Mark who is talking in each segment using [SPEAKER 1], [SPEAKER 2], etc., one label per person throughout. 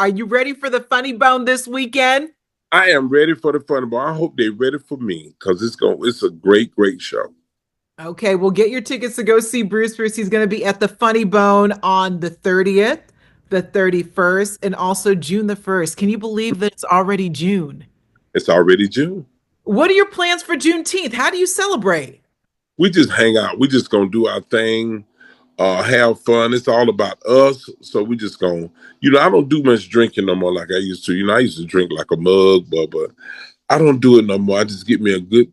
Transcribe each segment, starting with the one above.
[SPEAKER 1] Are you ready for the Funny Bone this weekend?
[SPEAKER 2] I am ready for the fun, but I hope they're ready for me because it's a great show.
[SPEAKER 1] Okay, we'll get your tickets to go see Bruce Bruce. He's going to be at the Funny Bone on the 30th, the 31st, and also June the 1st. Can you believe that it's already June?
[SPEAKER 2] It's already June.
[SPEAKER 1] What are your plans for Juneteenth? How do you celebrate?
[SPEAKER 2] We just hang out. We just gonna do our thing, have fun. It's all about us. So we just gonna, I don't do much drinking no more like I used to. I used to drink like a mug, but I don't do it no more. I just get me a good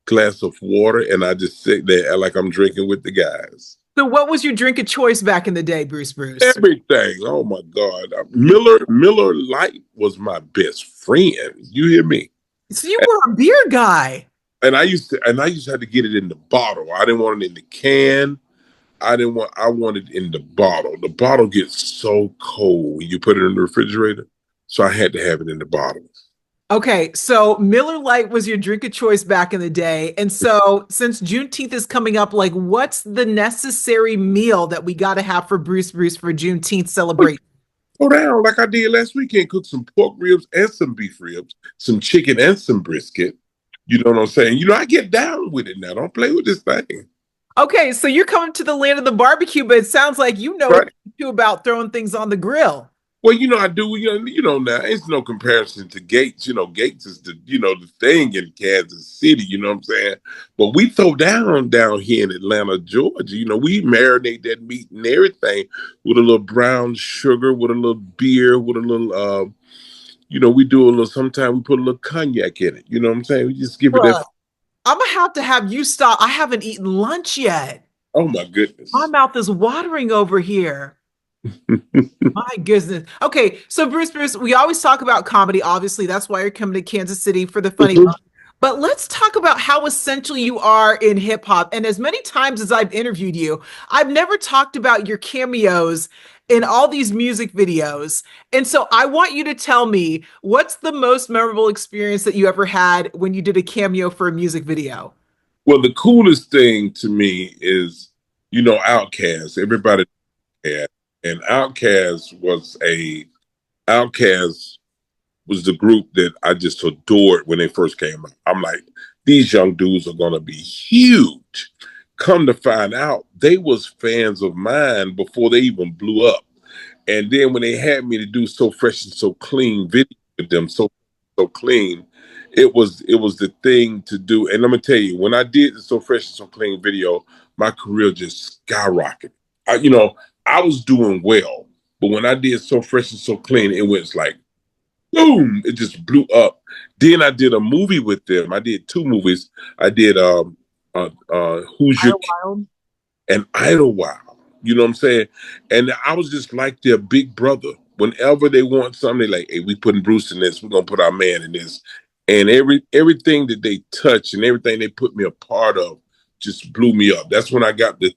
[SPEAKER 2] glass of water and I just sit there like I'm drinking with the guys.
[SPEAKER 1] So, what was your drink of choice back in the day, Bruce Bruce?
[SPEAKER 2] Everything. Oh my God. Miller Light was my best friend. You hear me?
[SPEAKER 1] So, you were a beer guy.
[SPEAKER 2] And I used to have to get it in the bottle. I didn't want it in the can. I wanted it in the bottle. The bottle gets so cold when you put it in the refrigerator. So I had to have it in the bottle.
[SPEAKER 1] Okay, so Miller Lite was your drink of choice back in the day. And so since Juneteenth is coming up, like what's the necessary meal that we got to have for Bruce Bruce for Juneteenth celebration?
[SPEAKER 2] Go down like I did last weekend, cook some pork ribs and some beef ribs, some chicken and some brisket. You know what I'm saying? I get down with it now. Don't play with this thing.
[SPEAKER 1] Okay, so you're coming to the land of the barbecue, but it sounds like you know what
[SPEAKER 2] Right.
[SPEAKER 1] to do about throwing things on the grill.
[SPEAKER 2] Well, I do. Now it's no comparison to Gates. Gates is the thing in Kansas City. You know what I'm saying? But we throw down here in Atlanta, Georgia. We marinate that meat and everything with a little brown sugar, with a little beer, with a little. We do a little. Sometimes we put a little cognac in it. You know what I'm saying? We just give it that.
[SPEAKER 1] Look, I'm gonna have you stop. I haven't eaten lunch yet.
[SPEAKER 2] Oh my
[SPEAKER 1] My
[SPEAKER 2] goodness.
[SPEAKER 1] mouth is watering over here. My goodness. Okay, so Bruce, we always talk about comedy. Obviously, that's why you're coming to Kansas City for the funny. But let's talk about how essential you are in hip hop. And as many times as I've interviewed you, I've never talked about your cameos in all these music videos. And so I want you to tell me what's the most memorable experience that you ever had when you did a cameo for a music video?
[SPEAKER 2] Well, the coolest thing to me is, Outkast. Everybody had, and Outkast was the group that I just adored when they first came out. I'm like, these young dudes are gonna be huge. Come to find out, they was fans of mine before they even blew up. And then when they had me to do So Fresh and So Clean video with them, so clean, it was the thing to do. And I'm gonna tell you, when I did the So Fresh and So Clean video, my career just skyrocketed. I was doing well, but when I did So Fresh and So Clean, it was like boom, it just blew up. Then I did a movie with them. I did two movies. I did Who's Your Kid
[SPEAKER 1] Idlewild.
[SPEAKER 2] and Idlewild. You know what I'm saying? And I was just like their big brother. Whenever they want something, they like, hey, we putting Bruce in this. We're gonna put our man in this. And everything that they touch and everything they put me a part of just blew me up. That's when I got the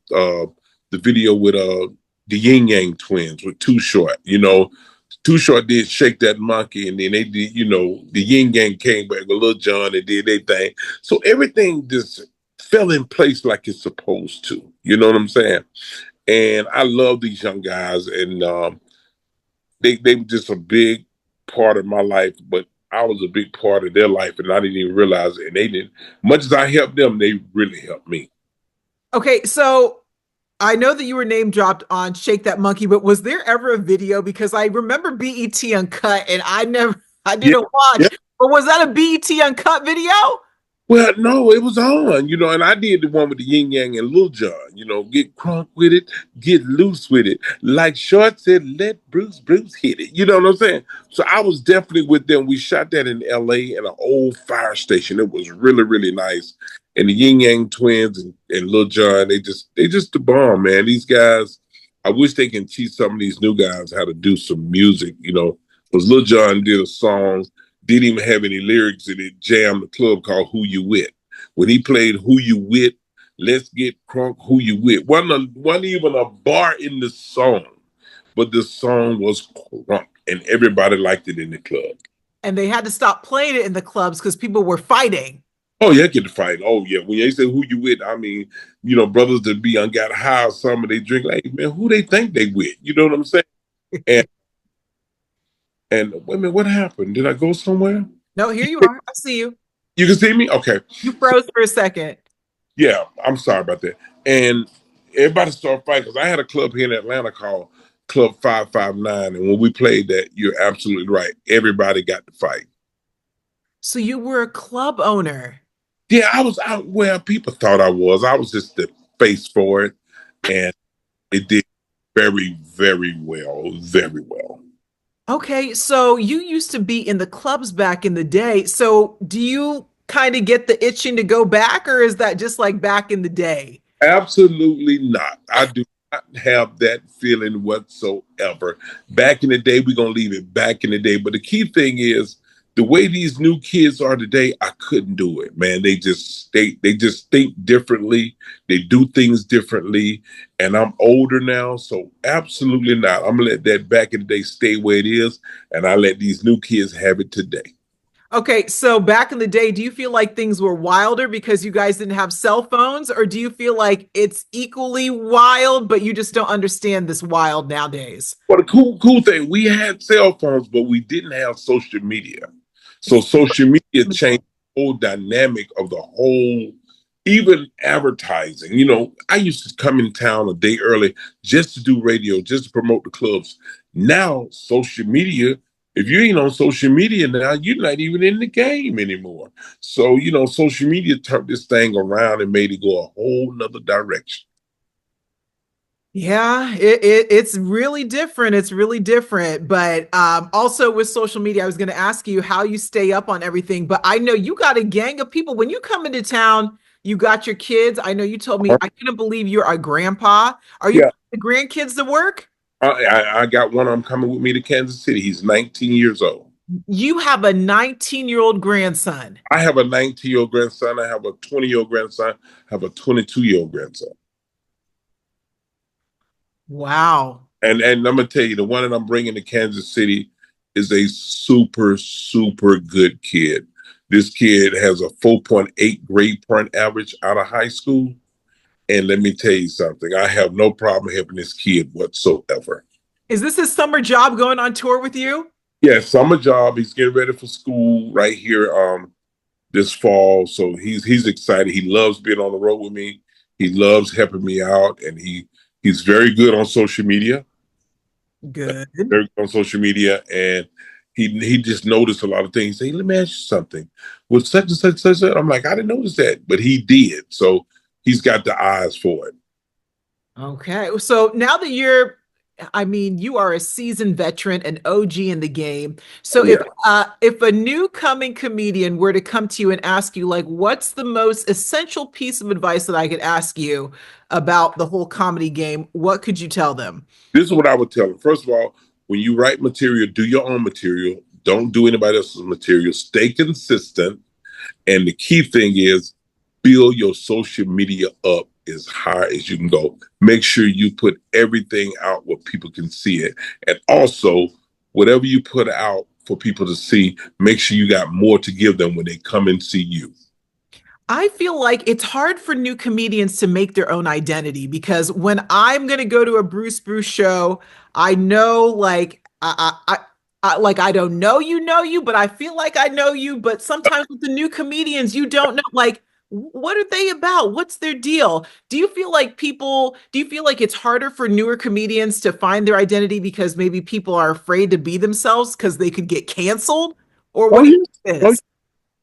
[SPEAKER 2] video with the Yin Yang twins with Too Short. Too Short did Shake That Monkey, and then they did, the Yin Yang came back with Lil Jon and did their thing. So everything just fell in place like it's supposed to. You know what I'm saying? And I love these young guys, and they were just a big part of my life, but I was a big part of their life, and I didn't even realize it. And they didn't, much as I helped them, they really helped me.
[SPEAKER 1] Okay, so I know that you were name dropped on Shake That Monkey, but was there ever a video? Because I remember BET Uncut and I
[SPEAKER 2] Yeah,
[SPEAKER 1] didn't watch,
[SPEAKER 2] yeah.
[SPEAKER 1] but was that a BET Uncut video?
[SPEAKER 2] Well, no, it was on, and I did the one with the Yin Yang and Lil Jon, get crunk with it, get loose with it. Like Short said, let Bruce hit it. You know what I'm saying? So I was definitely with them. We shot that in LA in an old fire station. It was really, really nice. And the Yin Yang twins and Lil Jon, they just the bomb, man. These guys, I wish they can teach some of these new guys how to do some music, because Lil Jon did a song didn't even have any lyrics in it, jammed the club called Who You With. When he played Who You With, Let's Get Crunk, Who You With. Wasn't even a bar in the song, but the song was crunk, and everybody liked it in the club.
[SPEAKER 1] And they had to stop playing it in the clubs because people were fighting.
[SPEAKER 2] Oh, yeah, get the fight. Oh, yeah. When they say who you with, I mean, brothers that be on got high or something, they drink like, man, who they think they with? You know what I'm saying? And And wait a minute, what happened? Did I go somewhere?
[SPEAKER 1] No, here you are. I see you.
[SPEAKER 2] You can see me? Okay.
[SPEAKER 1] You froze for a second.
[SPEAKER 2] Yeah, I'm sorry about that. And everybody started fighting because I had a club here in Atlanta called Club 559. And when we played that, you're absolutely right. Everybody got to fight.
[SPEAKER 1] So you were a club owner.
[SPEAKER 2] Yeah, I was out where people thought I was. I was just the face for it. And it did very, very well. Very well.
[SPEAKER 1] Okay, so you used to be in the clubs back in the day. So do you kind of get the itching to go back, or is that just like back in the day?
[SPEAKER 2] Absolutely not. I do not have that feeling whatsoever. Back in the day, we're gonna leave it back in the day. But the key thing is the way these new kids are today, I couldn't do it, man. They just think differently, they do things differently, and I'm older now, so absolutely not. I'm gonna let that back in the day stay where it is, and I let these new kids have it today.
[SPEAKER 1] Okay, so back in the day, do you feel like things were wilder because you guys didn't have cell phones, or do you feel like it's equally wild, but you just don't understand this wild nowadays?
[SPEAKER 2] Well, the cool thing, we had cell phones, but we didn't have social media. So social media changed the whole dynamic of the whole, even advertising. You know, I used to come in town a day early just to do radio, just to promote the clubs. Now, social media, if you ain't on social media now, you're not even in the game anymore. So, social media turned this thing around and made it go a whole nother direction.
[SPEAKER 1] Yeah, it's really different. It's really different. But also with social media, I was going to ask you how you stay up on everything. But I know you got a gang of people. When you come into town, you got your kids. I know you told me, I couldn't believe you're a grandpa. Are you
[SPEAKER 2] Yeah.
[SPEAKER 1] putting the grandkids to work?
[SPEAKER 2] I got one of them coming with me to Kansas City. He's 19 years old.
[SPEAKER 1] You have a 19-year-old grandson.
[SPEAKER 2] I have a 19-year-old grandson. I have a 20-year-old grandson. I have a 22-year-old grandson.
[SPEAKER 1] Wow.
[SPEAKER 2] And I'm gonna tell you, the one that I'm bringing to Kansas City is a super super good kid. This kid has a 4.8 grade point average out of high school. And let me tell you something. I have no problem helping this kid whatsoever.
[SPEAKER 1] Is this his summer job going on tour with you?
[SPEAKER 2] Yeah, summer job. He's getting ready for school right here. This fall. So he's excited. He loves being on the road with me. He loves helping me out, and he's very good on social media.
[SPEAKER 1] Good.
[SPEAKER 2] Very good on social media, and he just noticed a lot of things. He said, "Let me ask you something. Was such and such such?" I'm like, "I didn't notice that," but he did. So he's got the eyes for it.
[SPEAKER 1] Okay. So now that I mean, you are a seasoned veteran, an OG in the game. So
[SPEAKER 2] Yeah.
[SPEAKER 1] if a new coming comedian were to come to you and ask you, like, what's the most essential piece of advice that I could ask you about the whole comedy game, what could you tell them?
[SPEAKER 2] This is what I would tell him. First of all, when you write material, do your own material. Don't do anybody else's material. Stay consistent. And the key thing is build your social media up as high as you can go. Make sure you put everything out where people can see it. And also, whatever you put out for people to see, make sure you got more to give them when they come and see you.
[SPEAKER 1] I feel like it's hard for new comedians to make their own identity because when I'm gonna go to a Bruce show, I know like like I don't know you, but I feel like I know you. But sometimes with the new comedians, you don't know like what are they about? What's their deal? Do you feel like it's harder for newer comedians to find their identity because maybe people are afraid to be themselves because they could get canceled? Or what
[SPEAKER 2] Oh,
[SPEAKER 1] do you
[SPEAKER 2] yeah.
[SPEAKER 1] think it
[SPEAKER 2] Oh,
[SPEAKER 1] is?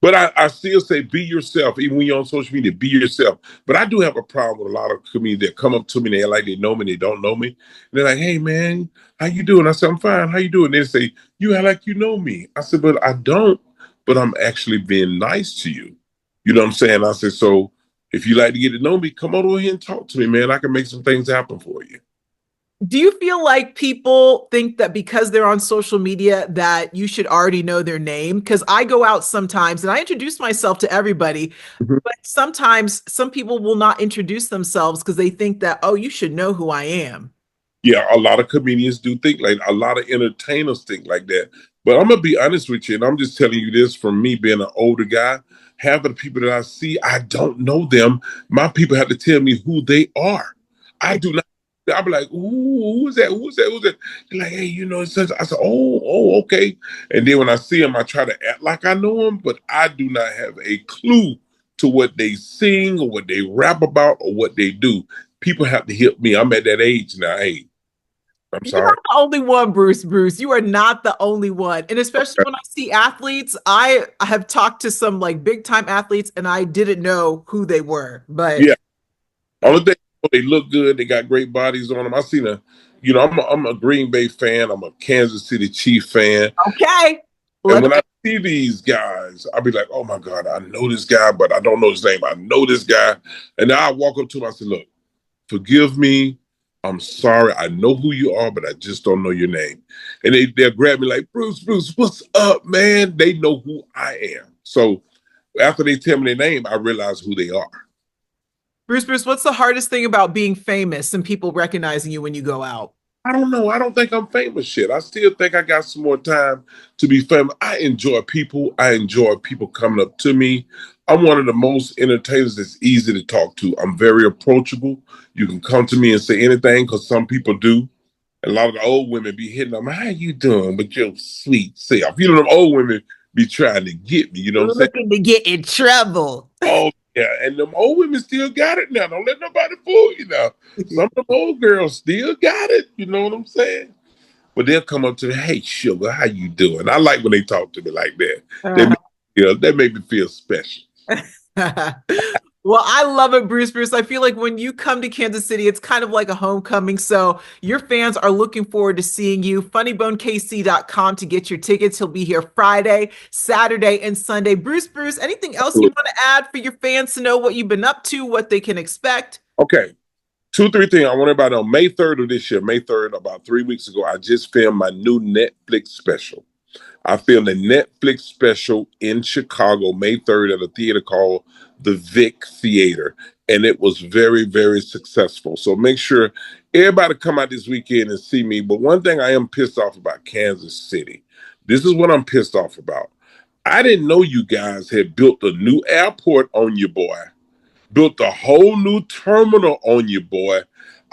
[SPEAKER 2] but I still say be yourself, even when you're on social media, be yourself. But I do have a problem with a lot of comedians that come up to me, they act like they know me, they don't know me. And they're like, "Hey man, how you doing?" I said, "I'm fine. How you doing?" They say, "You act like you know me." I said, "But I don't, but I'm actually being nice to you." You know what I'm saying? I said, "So if you like to get to know me, come on over here and talk to me, man. I can make some things happen for you."
[SPEAKER 1] Do you feel like people think that because they're on social media that you should already know their name? Because I go out sometimes and I introduce myself to everybody,
[SPEAKER 2] Mhm.
[SPEAKER 1] but sometimes some people will not introduce themselves because they think that, oh, you should know who I am.
[SPEAKER 2] Yeah, a lot of comedians do think like a lot of entertainers think like that. But I'm gonna be honest with you, and I'm just telling you this from me being an older guy. Half of the people that I see, I don't know them. My people have to tell me who they are. I do not. I'll be like, ooh, who's that? Who's that? Who's that? They're like, hey, it's such. I said, oh, okay. And then when I see them, I try to act like I know them, but I do not have a clue to what they sing or what they rap about or what they do. People have to help me. I'm at that age now. Hey, I'm
[SPEAKER 1] You're
[SPEAKER 2] sorry.
[SPEAKER 1] not the only one, Bruce. Bruce, you are not the only one. And especially when I see athletes, I have talked to some like big time athletes and I didn't know who they were. But
[SPEAKER 2] Yeah. Only thing, they look good. They got great bodies on them. I seen I'm a Green Bay fan. I'm a Kansas City Chief fan.
[SPEAKER 1] okay,
[SPEAKER 2] And
[SPEAKER 1] let's
[SPEAKER 2] when I see these guys, I'll be like, oh my God, I know this guy, but I don't know his name. I know this guy. And now I walk up to him, I say, look, forgive me. I'm sorry. I know who you are, but I just don't know your name. And they'll grab me like, Bruce, what's up, man? They know who I am. So after they tell me their name, I realize who they are.
[SPEAKER 1] Bruce, what's the hardest thing about being famous and people recognizing you when you go out?
[SPEAKER 2] I don't know. I don't think I'm famous yet. I still think I got some more time to be famous. I enjoy people. I enjoy people coming up to me. I'm one of the most entertainers that's easy to talk to. I'm very approachable. You can come to me and say anything because some people do. A lot of the old women be hitting them, how you doing with your sweet self? Them old women be trying to get me, you know what I'm saying?
[SPEAKER 1] Looking to get in trouble.
[SPEAKER 2] Oh, yeah. And them old women still got it now. Don't let nobody fool you now. Some of them old girls still got it. You know what I'm saying? But they'll come up to me, hey, sugar, how you doing? I like when they talk to me like that. They make, they make me feel special.
[SPEAKER 1] Well, I love it, Bruce. I feel like when you come to Kansas City, it's kind of like a homecoming. So your fans are looking forward to seeing you. FunnyBoneKC.com to get your tickets. He'll be here Friday, Saturday, and Sunday. Bruce, anything else you want to add for your fans to know what you've been up to, what they can expect?
[SPEAKER 2] Okay. Two, three things. I want everybody to know May 3rd of this year, May 3rd, about 3 weeks ago, I just filmed my new Netflix special. I filmed a Netflix special in Chicago, May 3rd, at a theater called the Vic Theater. And it was very, very successful. So make sure everybody come out this weekend and see me. But one thing I am pissed off about Kansas City. This is what I'm pissed off about. I didn't know you guys had built a new airport on your boy, built a whole new terminal on you, boy.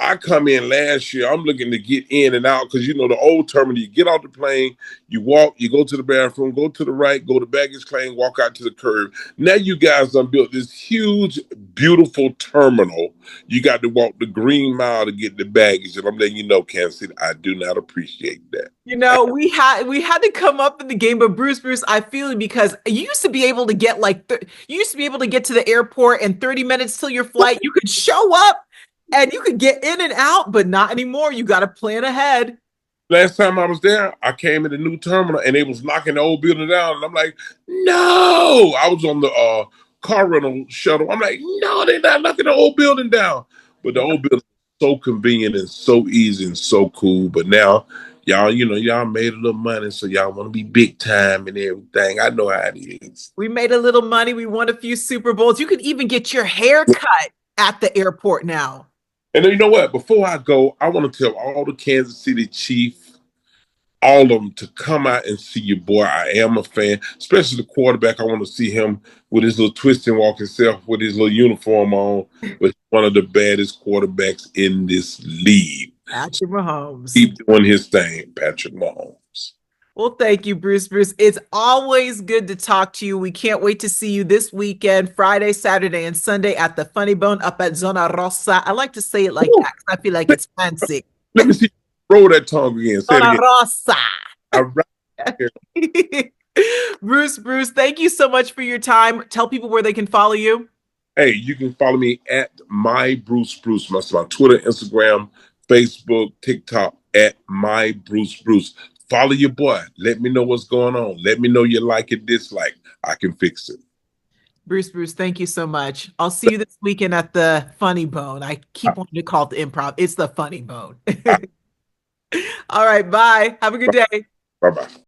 [SPEAKER 2] I come in last year, I'm looking to get in and out because the old terminal, you get off the plane, you walk, you go to the bathroom, go to the right, go to baggage claim, walk out to the curb. Now you guys done built this huge, beautiful terminal. You got to walk the green mile to get the baggage. And I'm letting you know, Kansas City, I do not appreciate that.
[SPEAKER 1] We had to come up in the game, but Bruce, I feel it because you used to be able to get you used to be able to get to the airport in 30 minutes till your flight. You could show up and you could get in and out, but not anymore. You got to plan ahead.
[SPEAKER 2] Last time I was there, I came in the new terminal and they was knocking the old building down. And I'm like, no. I was on the car rental shuttle. I'm like, no, they're not knocking the old building down. But the old building is so convenient and so easy and so cool. But now, y'all made a little money, so y'all want to be big time and everything. I know how it is.
[SPEAKER 1] We made a little money. We won a few Super Bowls. You can even get your hair cut at the airport now.
[SPEAKER 2] And then you know what? Before I go, I want to tell all the Kansas City Chiefs, all of them, to come out and see your boy. I am a fan, especially the quarterback. I want to see him with his little twist and walk himself with his little uniform on. But one of the baddest quarterbacks in this league.
[SPEAKER 1] Patrick Mahomes.
[SPEAKER 2] Keep doing his thing, Patrick Mahomes.
[SPEAKER 1] Well, thank you, Bruce. It's always good to talk to you. We can't wait to see you this weekend, Friday, Saturday, and Sunday at the Funny Bone up at Zona Rosa. I like to say it like that because I feel like it's fancy.
[SPEAKER 2] Let me see you roll that tongue again. Say it
[SPEAKER 1] Zona
[SPEAKER 2] again.
[SPEAKER 1] Rosa.
[SPEAKER 2] All right.
[SPEAKER 1] Bruce, thank you so much for your time. Tell people where they can follow you.
[SPEAKER 2] Hey, you can follow me at my Bruce. That's my Twitter, Instagram, Facebook, TikTok at my Bruce. Follow your boy. Let me know what's going on. Let me know you like it, dislike. I can fix it.
[SPEAKER 1] Bruce, thank you so much. I'll see you this weekend at the Funny Bone. I keep wanting to call it the Improv. It's the Funny Bone. All right, bye. Have a good day.
[SPEAKER 2] Bye bye.